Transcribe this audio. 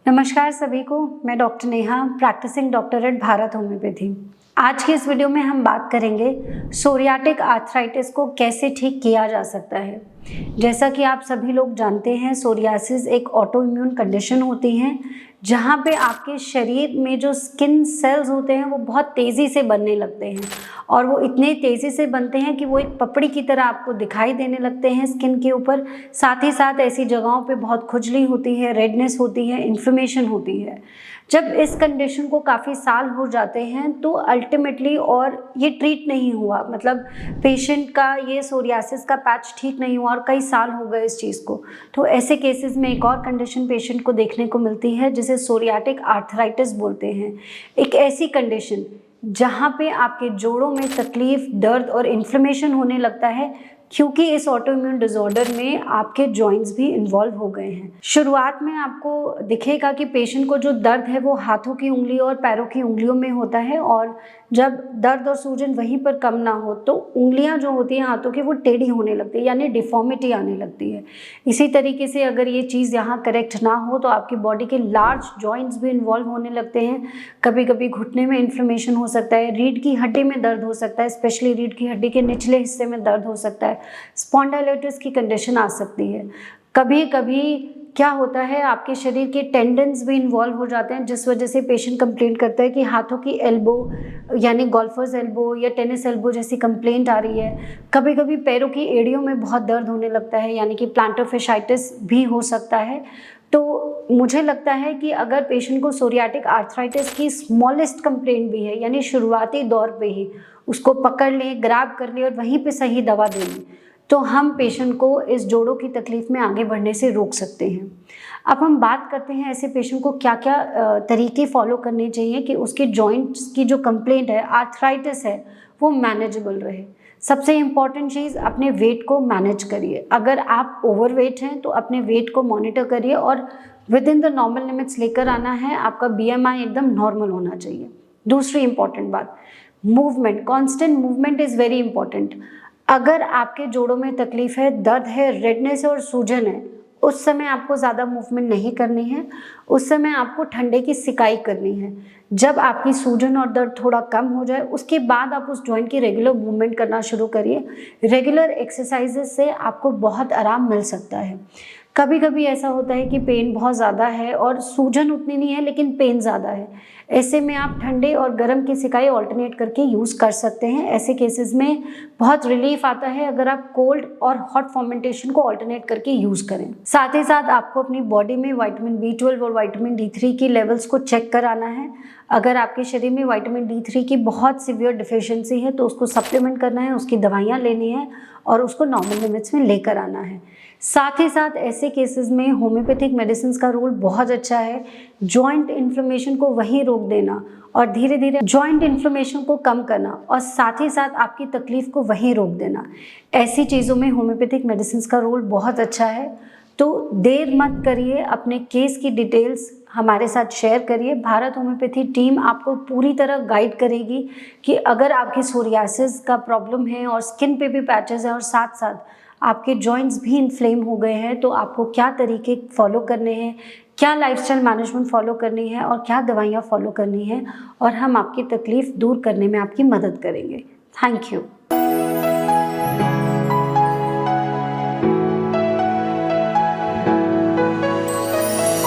नमस्कार सभी को, मैं doctor Neha, practising doctor at Bharat homoeopathy. आज की इस वीडियो में हम बात करेंगे सोरियाटिक आर्थराइटिस को कैसे ठीक किया जा सकता है। जैसा कि आप सभी लोग जानते हैं, सोरियासिस एक ऑटो इम्यून कंडीशन होती है जहाँ पे आपके शरीर में जो स्किन सेल्स होते हैं वो बहुत तेज़ी से बनने लगते हैं और वो इतने तेज़ी से बनते हैं कि वो एक पपड़ी की तरह आपको दिखाई देने लगते हैं स्किन के ऊपर। साथ ही साथ ऐसी जगहों पे बहुत खुजली होती है, रेडनेस होती है, इन्फ्लेमेशन होती है। जब इस कंडीशन को काफ़ी साल हो जाते हैं तो अल्टीमेटली और ये ट्रीट नहीं हुआ, मतलब पेशेंट का ये सोरियासिस का पैच ठीक नहीं हुआ और कई साल हो गए इस चीज़ को, तो ऐसे केसेस में एक और कंडीशन पेशेंट को देखने को मिलती है जिसे सोरियाटिक आर्थराइटिस बोलते हैं। एक ऐसी कंडीशन जहाँ पे आपके जोड़ों में तकलीफ, दर्द और इन्फ्लेमेशन होने लगता है क्योंकि इस ऑटो इम्यून डिसऑर्डर में आपके जॉइंट्स भी इन्वॉल्व हो गए हैं। शुरुआत में आपको दिखेगा कि पेशेंट को जो दर्द है वो हाथों की उंगली और पैरों की उंगलियों में होता है और जब दर्द और सूजन वहीं पर कम ना हो तो उंगलियां जो होती हैं हाथों की वो टेढ़ी होने लगती है, यानी डिफॉर्मिटी आने लगती है। इसी तरीके से अगर ये चीज़ यहाँ करेक्ट ना हो तो आपकी बॉडी के लार्ज जॉइंट्स भी इन्वॉल्व होने लगते हैं। कभी कभी घुटने में इन्फ्लेमेशन हो सकता है, रीढ़ की हड्डी में दर्द हो सकता है, स्पेशली रीढ़ की हड्डी के निचले हिस्से में दर्द हो सकता है, स्पॉन्डाइलिटिस की कंडीशन आ सकती है। कभी कभी क्या होता है, आपके शरीर के टेंडन्स भी इन्वॉल्व हो जाते हैं जिस वजह से पेशेंट कंप्लेंट करता है कि हाथों की एल्बो यानी गोल्फर्स एल्बो या टेनिस एल्बो जैसी कंप्लेंट आ रही है। कभी कभी पैरों की एड़ियों में बहुत दर्द होने लगता है, यानी कि प्लांटर fasciitis भी हो सकता है। तो मुझे लगता है कि अगर पेशेंट को सोरियाटिक आर्थराइटिस की स्मॉलेस्ट कंप्लेंट भी है, यानी शुरुआती दौर पे ही उसको पकड़ लें, ग्रैब कर लें और वहीं पे सही दवा दे लें, तो हम पेशेंट को इस जोड़ों की तकलीफ में आगे बढ़ने से रोक सकते हैं। अब हम बात करते हैं ऐसे पेशेंट को क्या क्या तरीके फॉलो करने चाहिए कि उसके जॉइंट्स की जो कंप्लेंट है, आर्थराइटिस है, वो मैनेजेबल रहे। सबसे इम्पॉर्टेंट चीज़, अपने वेट को मैनेज करिए। अगर आप ओवरवेट हैं तो अपने वेट को मॉनिटर करिए और with in the normal limits लेकर आना है। आपका BMI एकदम नॉर्मल होना चाहिए। दूसरी इंपॉर्टेंट बात, movement, constant movement is very important. अगर आपके जोड़ों में तकलीफ है, दर्द है, रेडनेस और सूजन है, उस समय आपको ज़्यादा मूवमेंट नहीं करनी है। उस समय आपको ठंडे की सिकाई करनी है। जब आपकी सूजन और दर्द थोड़ा कम हो जाए उसके बाद आप उस जॉइंट की रेगुलर मूवमेंट करना शुरू करिए। रेगुलर एक्सरसाइजेस से आपको बहुत आराम मिल सकता है। कभी कभी ऐसा होता है कि पेन बहुत ज़्यादा है और सूजन उतनी नहीं है लेकिन पेन ज़्यादा है। ऐसे में आप ठंडे और गर्म की सिकाई ऑल्टरनेट करके यूज़ कर सकते हैं। ऐसे केसेस में बहुत रिलीफ आता है अगर आप कोल्ड और हॉट फर्मेंटेशन को ऑल्टरनेट करके यूज़ करें। साथ ही साथ आपको अपनी बॉडी में विटामिन B12 और विटामिन D3 की लेवल्स को चेक कराना है। अगर आपके शरीर में विटामिन D3 की बहुत सीवियर डिफिशियंसी है तो उसको सप्लीमेंट करना है, उसकी दवाइयाँ लेनी है और उसको नॉर्मल लिमिट्स में लेकर आना है। साथ ही साथ ऐसे केसेस में होम्योपैथिक मेडिसिन का रोल बहुत अच्छा है। जॉइंट इन्फ्लेमेशन को वहीं रोक देना और धीरे धीरे जॉइंट इन्फ्लेमेशन को कम करना और साथ ही साथ आपकी तकलीफ को वहीं रोक देना, ऐसी चीज़ों में होम्योपैथिक मेडिसिन का रोल बहुत अच्छा है। तो देर मत करिए, अपने केस की डिटेल्स हमारे साथ शेयर करिए। भारत होम्योपैथी टीम आपको पूरी तरह गाइड करेगी कि अगर आपकी सोरियासिस का प्रॉब्लम है और स्किन पे भी पैचेस हैं और साथ साथ आपके जॉइंट्स भी इन्फ्लेम हो गए हैं तो आपको क्या तरीके फॉलो करने हैं, क्या लाइफस्टाइल मैनेजमेंट फॉलो करनी है और क्या दवाइयाँ फॉलो करनी है, और हम आपकी तकलीफ दूर करने में आपकी मदद करेंगे। Thank you.